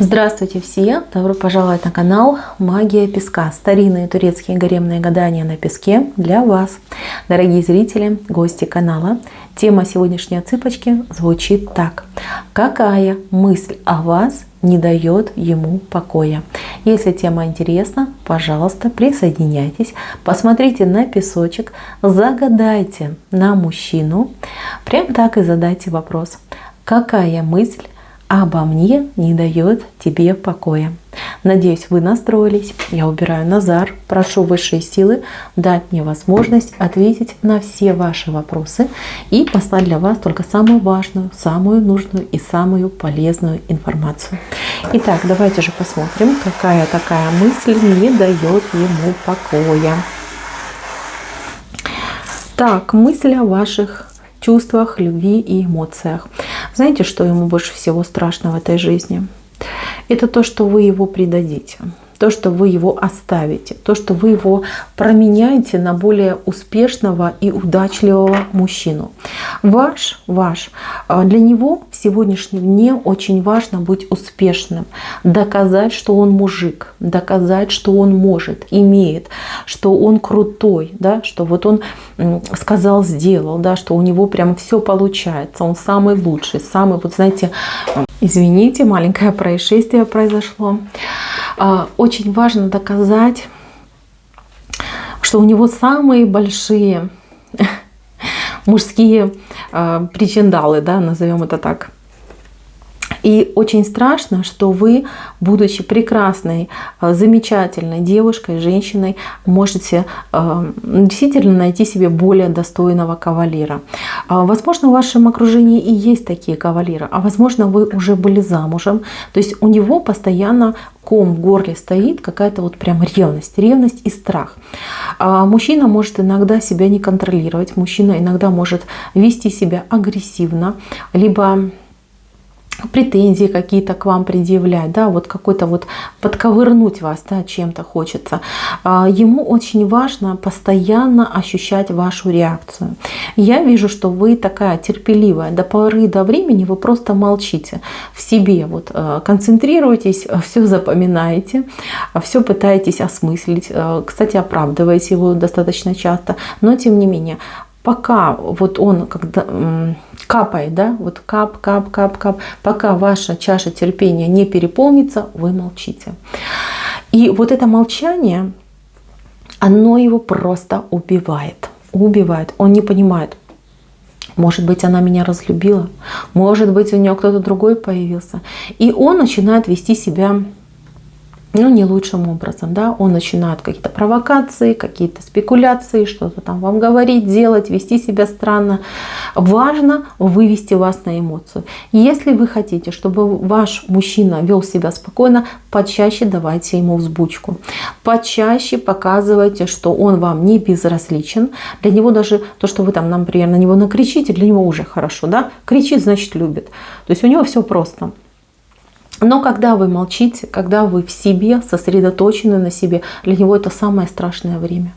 Здравствуйте все! Добро пожаловать на канал Магия Песка. Старинные турецкие гаремные гадания на песке для вас. Дорогие зрители, гости канала, тема сегодняшней цыпочки звучит так. Какая мысль о вас не дает ему покоя? Если тема интересна, пожалуйста, присоединяйтесь, посмотрите на песочек, загадайте на мужчину, прям так и задайте вопрос. Какая мысль обо мне не дает тебе покоя? Надеюсь, вы настроились. Я убираю Назар. Прошу высшие силы дать мне возможность ответить на все ваши вопросы и послать для вас только самую важную, самую нужную и самую полезную информацию. Итак, давайте же посмотрим, какая такая мысль не дает ему покоя. Так, мысль о ваших чувствах, любви и эмоциях. Знаете, что ему больше всего страшно в этой жизни? Это то, что вы его предадите, то, что вы его оставите, то, что вы его променяете на более успешного и удачливого мужчину. Для него в сегодняшнем дне очень важно быть успешным, доказать, что он мужик, доказать, что он может, имеет, что он крутой, да, что вот он сказал, сделал, да, что у него прям все получается, он самый лучший, самый, вот знаете, извините, маленькое происшествие произошло. Очень важно доказать, что у него самые большие мужские причиндалы, да, назовем это так. И очень страшно, что вы, будучи прекрасной, замечательной девушкой, женщиной, можете действительно найти себе более достойного кавалера. Возможно, в вашем окружении и есть такие кавалеры, а возможно, вы уже были замужем. То есть у него постоянно ком в горле стоит, какая-то вот прям ревность и страх. Мужчина может иногда себя не контролировать, мужчина иногда может вести себя агрессивно, либо претензии какие-то к вам предъявлять, да, вот какой-то вот подковырнуть вас, да, чем-то хочется. Ему очень важно постоянно ощущать вашу реакцию. Я вижу, что вы такая терпеливая, до поры до времени вы просто молчите в себе, вот концентрируетесь, все запоминаете, все пытаетесь осмыслить, кстати, оправдываете его достаточно часто, но тем не менее, пока вот он когда капает, да, вот кап, пока ваша чаша терпения не переполнится, вы молчите. И вот это молчание, оно его просто убивает. Он не понимает. Может быть, она меня разлюбила, может быть, у нее кто-то другой появился. И он начинает вести себя не лучшим образом, да, он начинает какие-то провокации, какие-то спекуляции, что-то там вам говорить, делать, вести себя странно. Важно вывести вас на эмоцию. Если вы хотите, чтобы ваш мужчина вел себя спокойно, почаще давайте ему взбучку. Почаще показывайте, что он вам не безразличен. Для него даже то, что вы там, например, на него накричите, для него уже хорошо, да, кричит, значит любит. То есть у него все просто. Но когда вы молчите, когда вы в себе, сосредоточены на себе, для него это самое страшное время.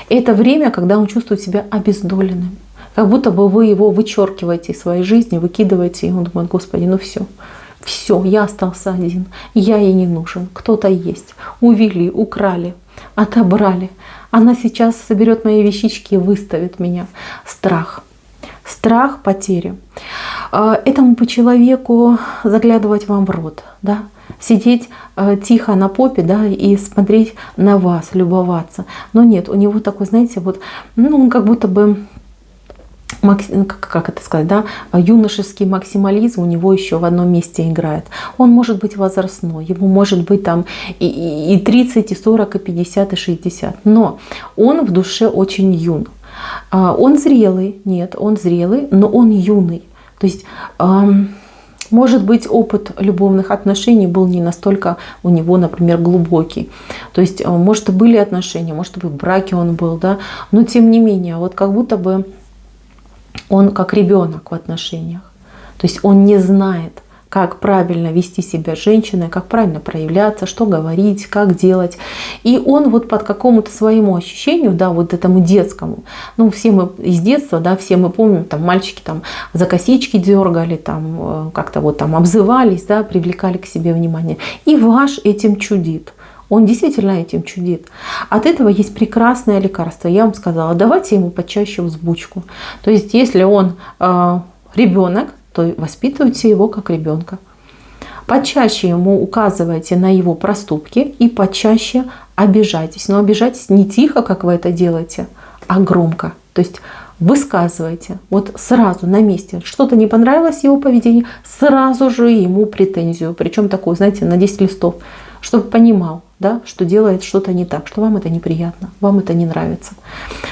Это время, когда он чувствует себя обездоленным. Как будто бы вы его вычеркиваете из своей жизни, выкидываете, и он думает: Господи, ну все, я остался один, я ей не нужен, кто-то есть. Увели, украли, отобрали. Она сейчас соберет мои вещички и выставит меня. Страх потери. Этому по человеку заглядывать вам в рот, да? Сидеть тихо на попе, да, и смотреть на вас, любоваться. Но нет, у него такой, знаете, вот, он как будто бы, как это сказать, да, юношеский максимализм у него еще в одном месте играет. Он может быть возрастной, ему может быть там и 30, и 40, и 50, и 60, но он в душе очень юн. Он зрелый, но он юный. То есть, может быть, опыт любовных отношений был не настолько у него, например, глубокий. То есть, может, и были отношения, может, и в браке он был, да, но тем не менее, вот как будто бы он как ребенок в отношениях. То есть, он не знает, как правильно вести себя с женщиной, как правильно проявляться, что говорить, как делать. И он вот под какому-то своему ощущению, да, вот этому детскому, ну, все мы из детства, да, все мы помним, там, мальчики там за косички дергали, там, как-то вот там обзывались, да, привлекали к себе внимание. И ваш этим чудит. Он действительно этим чудит. От этого есть прекрасное лекарство. Я вам сказала, давайте ему почаще взбучку. То есть, если он ребенок, то воспитывайте его как ребенка. Почаще ему указывайте на его проступки и почаще обижайтесь. Но обижайтесь не тихо, как вы это делаете, а громко. То есть высказывайте вот сразу на месте. Что-то не понравилось его поведению, сразу же ему претензию. Причем такую, знаете, на 10 листов, чтобы понимал, да, что делает что-то не так, что вам это неприятно, вам это не нравится.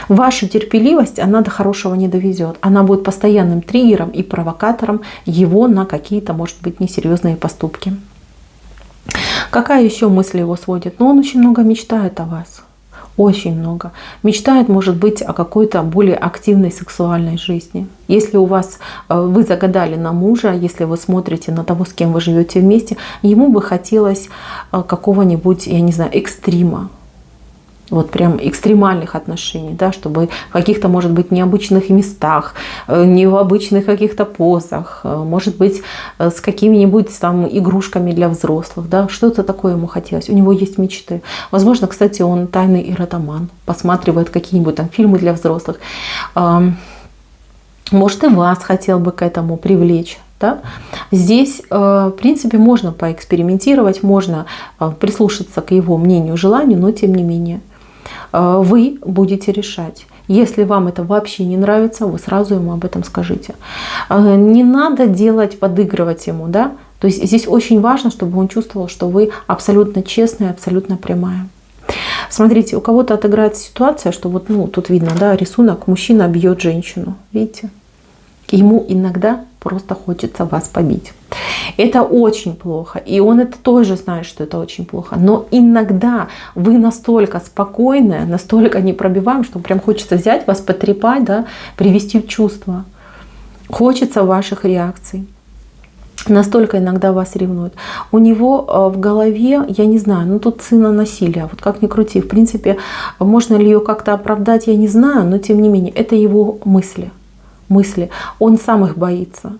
Ваша терпеливость, она до хорошего не доведет. Она будет постоянным триггером и провокатором его на какие-то, может быть, несерьезные поступки. Какая еще мысль его сводит? Ну, он очень много мечтает о вас. Очень много. Мечтает, может быть, о какой-то более активной сексуальной жизни. Если у вас, вы загадали на мужа, если вы смотрите на того, с кем вы живете вместе, ему бы хотелось какого-нибудь, я не знаю, экстрима. Вот прям экстремальных отношений, да, чтобы в каких-то, может быть, необычных местах, не в обычных каких-то позах, может быть, с какими-нибудь там игрушками для взрослых, да, что-то такое ему хотелось. У него есть мечты. Возможно, кстати, он тайный эротоман, посматривает какие-нибудь там фильмы для взрослых. Может, и вас хотел бы к этому привлечь. Да? Здесь, в принципе, можно поэкспериментировать, можно прислушаться к его мнению, желанию, но тем не менее вы будете решать. Если вам это вообще не нравится, вы сразу ему об этом скажите. Не надо делать, подыгрывать ему. Да? То есть здесь очень важно, чтобы он чувствовал, что вы абсолютно честная, абсолютно прямая. Смотрите, у кого-то отыграется ситуация, что вот, ну, тут видно, да, рисунок, мужчина бьет женщину. Видите? Ему иногда просто хочется вас побить. Это очень плохо. И он это тоже знает, что это очень плохо. Но иногда вы настолько спокойная, настолько непробиваемая, что прям хочется взять вас, потрепать, да, привести в чувство. Хочется ваших реакций. Настолько иногда вас ревнует. У него в голове, я не знаю, ну тут сцена насилия, вот как ни крути. В принципе, можно ли ее как-то оправдать, я не знаю, но тем не менее, это его мысли. Он сам их боится.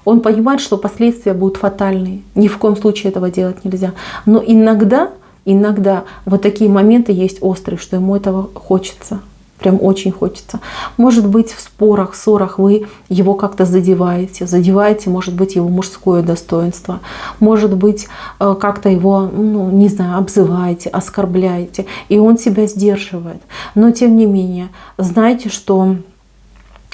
Он понимает, что последствия будут фатальные. Ни в коем случае этого делать нельзя. Но иногда вот такие моменты есть острые, что ему этого хочется. Прям очень хочется. Может быть, в спорах, ссорах вы его как-то задеваете, может быть, его мужское достоинство. Может быть, как-то его, ну, не знаю, обзываете, оскорбляете. И он себя сдерживает. Но тем не менее, знайте, что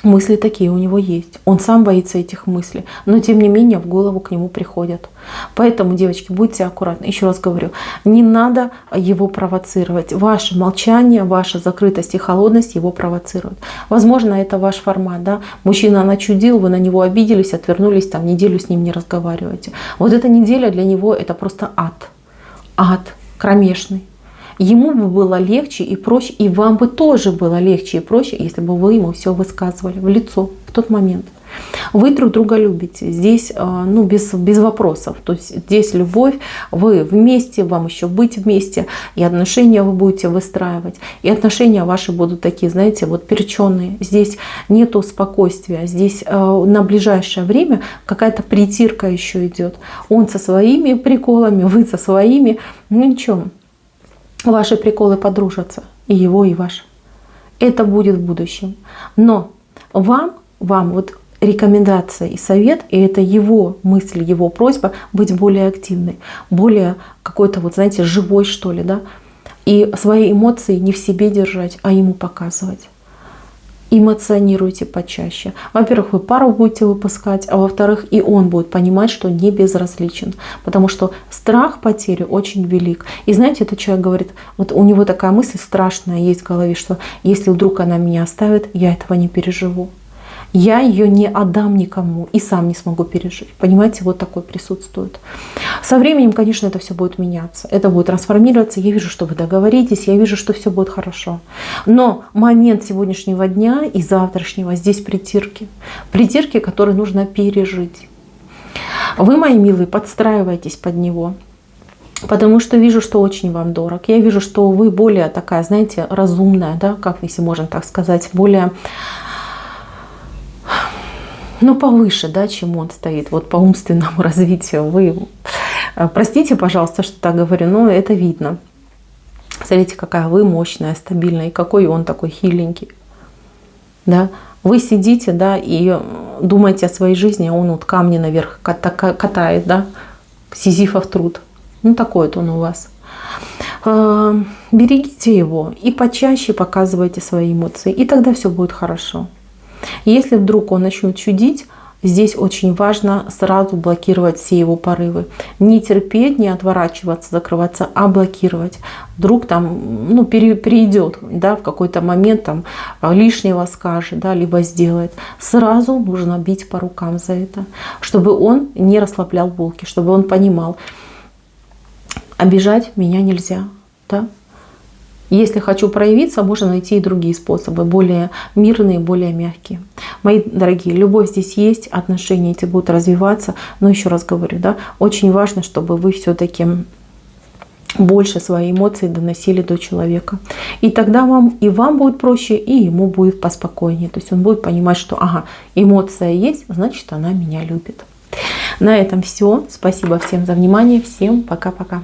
мысли такие у него есть. Он сам боится этих мыслей. Но тем не менее в голову к нему приходят. Поэтому, девочки, будьте аккуратны. Еще раз говорю, не надо его провоцировать. Ваше молчание, ваша закрытость и холодность его провоцируют. Возможно, это ваш формат. Да? Мужчина начудил, вы на него обиделись, отвернулись, там неделю с ним не разговариваете. Вот эта неделя для него это просто ад. Ад кромешный. Ему бы было легче и проще, и вам бы тоже было легче и проще, если бы вы ему все высказывали в лицо в тот момент. Вы друг друга любите. Здесь ну, без вопросов. То есть здесь любовь, вы вместе, вам еще быть вместе, и отношения вы будете выстраивать. И отношения ваши будут такие, знаете, вот перченые. Здесь нету спокойствия. Здесь на ближайшее время какая-то притирка еще идет. Он со своими приколами, вы со своими. Ну ничего. Ваши приколы подружатся, и его, и ваш. Это будет в будущем. Но вам вот рекомендация и совет, и это его мысль, его просьба быть более активной, более какой-то, вот знаете, живой, что ли, да? И свои эмоции не в себе держать, а ему показывать. Эмоционируйте почаще. Во-первых, вы пару будете выпускать, а во-вторых, и он будет понимать, что не безразличен. Потому что страх потери очень велик. И знаете, этот человек говорит, вот у него такая мысль страшная есть в голове, что если вдруг она меня оставит, я этого не переживу. Я ее не отдам никому и сам не смогу пережить. Понимаете, вот такой присутствует. Со временем, конечно, это все будет меняться. Это будет трансформироваться. Я вижу, что вы договоритесь, я вижу, что все будет хорошо. Но момент сегодняшнего дня и завтрашнего здесь притирки. Притирки, которые нужно пережить. Вы, мои милые, подстраиваетесь под него. Потому что вижу, что очень вам дорог. Я вижу, что вы более такая, знаете, разумная, да, как если можно так сказать, более, ну, повыше, да, чем он стоит, вот по умственному развитию. Вы, простите, пожалуйста, что так говорю, но это видно. Смотрите, какая вы мощная, стабильная, и какой он такой хиленький. Да? Вы сидите, да, и думаете о своей жизни, а он вот камни наверх катает, да, сизифов труд. Ну, такой вот он у вас. Берегите его и почаще показывайте свои эмоции, и тогда все будет хорошо. Если вдруг он начнет чудить, здесь очень важно сразу блокировать все его порывы. Не терпеть, не отворачиваться, закрываться, а блокировать. Вдруг там, ну, перейдет, да, в какой-то момент там лишнего скажет, да, либо сделает. Сразу нужно бить по рукам за это, чтобы он не расслаблял булки, чтобы он понимал, обижать меня нельзя, да. Если хочу проявиться, можно найти и другие способы, более мирные, более мягкие. Мои дорогие, любовь здесь есть, отношения эти будут развиваться. Но еще раз говорю, да, очень важно, чтобы вы все-таки больше свои эмоции доносили до человека. И тогда вам будет проще, и ему будет поспокойнее. То есть он будет понимать, что ага, эмоция есть, значит, она меня любит. На этом все. Спасибо всем за внимание. Всем пока-пока.